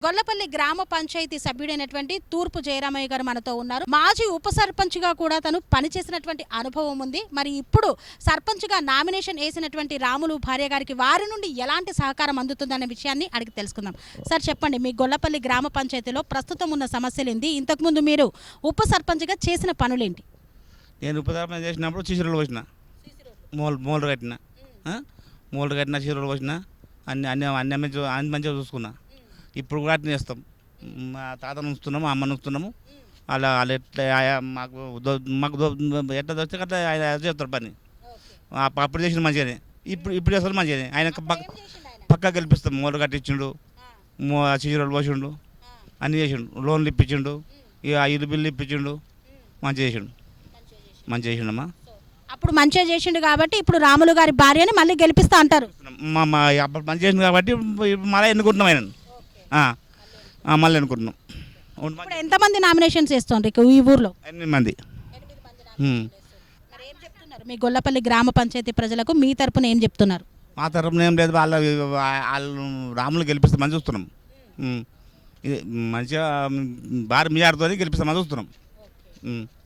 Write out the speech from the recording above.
గొల్లపల్లి గ్రామ పంచాయతీ సభ్యుడైనటువంటి తూర్పు జయరామయ్య గారు మనతో ఉన్నారు. మాజీ ఉప సర్పంచ్గా కూడా తను పనిచేసినటువంటి అనుభవం ఉంది. మరి ఇప్పుడు సర్పంచ్గా నామినేషన్ వేసినటువంటి రాములు భార్య గారికి వారి నుండి ఎలాంటి సహకారం అందుతుందనే విషయాన్ని అడిగి తెలుసుకుందాం. సార్ చెప్పండి, మీ గొల్లపల్లి గ్రామ పంచాయతీలో ప్రస్తుతం ఉన్న సమస్యలు ఏంటి? ఇంతకుముందు మీరు ఉప సర్పంచ్గా చేసిన పనులేంటి? నేను ఉప సర్పంచ్ చేసినప్పుడు చీసరోలు పోసిన, మోల్డ్ కట్టిన, మోల్డ్ కట్టిన చీసరోలు పోసిన, అన్ని మంచిగా చూసుకున్నా. ఇప్పుడు కూడా అట్లా చేస్తాం. మా తాతను ఉంచుతున్నాము, అమ్మను ఉంచుతున్నాము. అలా వాళ్ళు ఎట్లా మాకు ఎట్లా దొరికితే అట్లా ఆయన చేస్తారు పని. అప్పుడు చేసిన మంచిగానే, ఇప్పుడు చేస్తారు మంచిగానే. ఆయన పక్కా గెలిపిస్తాం. మూల కట్టించిండు, చీరలు పోసిండు, అన్నీ చేసిండు, లోన్లు ఇప్పించిండు, ఇక ఇల్లు బిల్లు ఇప్పించిండు, మంచిగా చేసిండు, మంచిగా చేసిండమ్మా. అప్పుడు మంచిగా చేసిండు కాబట్టి ఇప్పుడు రాములు గారి భార్యని మళ్ళీ గెలిపిస్తా అంటారు. అప్పుడు మంచి చేసిండు కాబట్టి మళ్ళీ ఎన్నుకుంటున్నాం ఆయన, మళ్ళీ అనుకుంటున్నాం. ఇప్పుడు ఎంతమంది నామినేషన్స్ చేస్తుండ్రు ఈ ఊర్లో? 8 మంది. ఏం చెప్తున్నారు మీ గొల్లపల్లి గ్రామ పంచాయతీ ప్రజలకు? మీ తరపున ఏం చెప్తున్నారు? మా తరపున ఏం లేదు, వాళ్ళు రాములు గెలిపిస్తామని చూస్తున్నాం. ఇది మంచిగా భారీ మెజార్టీతో గెలిపిస్తామని చూస్తున్నాం.